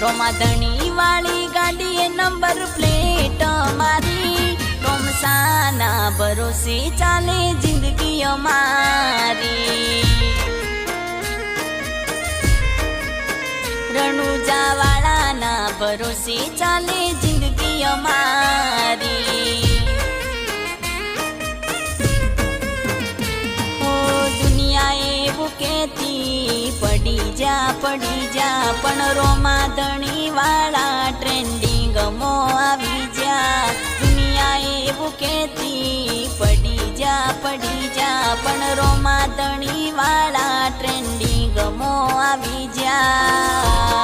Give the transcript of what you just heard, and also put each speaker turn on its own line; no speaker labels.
રોમાધણી વાળી ગાડીએ number plate મારી રોમસાના ભરોસે ચાલે જિંદગી અમારી રણુજા વાળાના ભરોસે ચાલે જિંદગી અમારી પડી જા પણ રોમાધણી વાળા ટ્રેન્ડિંગ મો આવી જા દુનિયા એવું કહેતી પડી જા પણ રોમાધણી વાળા ટ્રેન્ડિંગ મો આવી જા